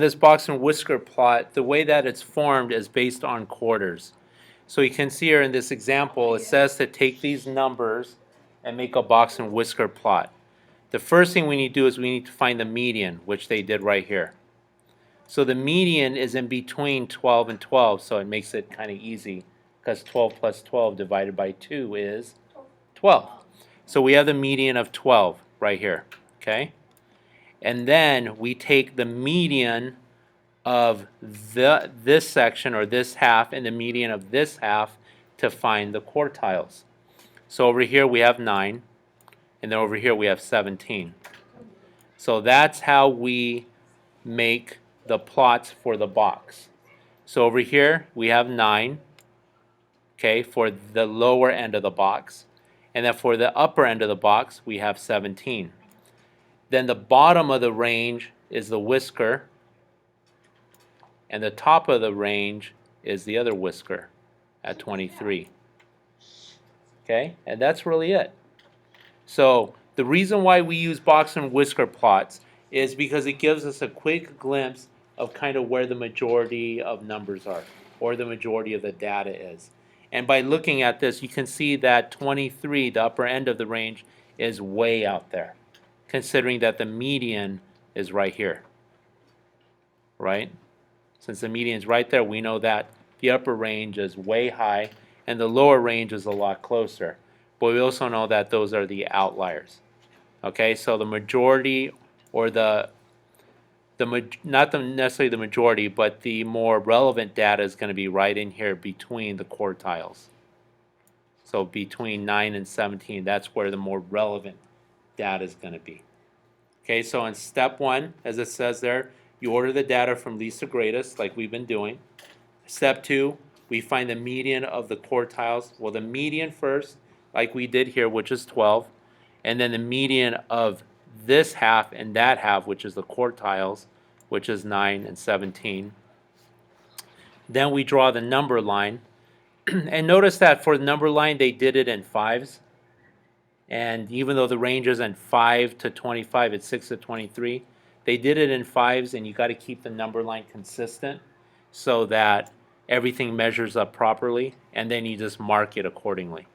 This box and whisker plot, the way that it's formed is based on quarters. So you can see here in this example, it says to take these numbers and make a box and whisker plot. The first thing we need to do is we need to find the median, which they did right here. So the median is in between 12 and 12, so it makes it kind of easy because 12 plus 12 divided by 2 is 12. So we have the median of 12 right here, okay? And then we take the median of this section or this half and the median of this half to find the quartiles. So over here we have 9, and then over here we have 17. So that's how we make the plots for the box. So over here we have 9, okay, for the lower end of the box. And then for the upper end of the box we have 17. Then the bottom of the range is the whisker, and the top of the range is the other whisker at 23. Okay, and that's really it. So the reason why we use box and whisker plots is because it gives us a quick glimpse of kind of where the majority of numbers are, or the majority of the data is. And by looking at this, you can see that 23, the upper end of the range, is way out there, considering that the median is right here, right? Since the median is right there, we know that the upper range is way high and the lower range is a lot closer. But we also know that those are the outliers. Okay, so the majority, or not necessarily the majority, but the more relevant data is going to be right in here between the quartiles. So between 9 and 17, that's where the more relevant data is going to be. Okay, so in step 1, as it says there, you order the data from least to greatest, like we've been doing. Step 2, we find the median of the quartiles. Well, the median first, like we did here, which is 12, and then the median of this half and that half, which is the quartiles, which is 9 and 17. Then we draw the number line. And notice that for the number line, they did it in 5s. And even though the range is in 5 to 25, it's 6 to 23, they did it in 5s, and you got to keep the number line consistent so that everything measures up properly, and then you just mark it accordingly.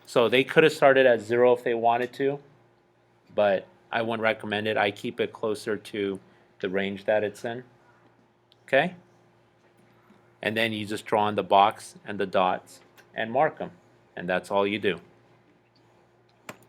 So they could have started at 0 if they wanted to, but I wouldn't recommend it. I keep it closer to the range that it's in. Okay? And then you just draw in the box and the dots and mark them, and that's all you do.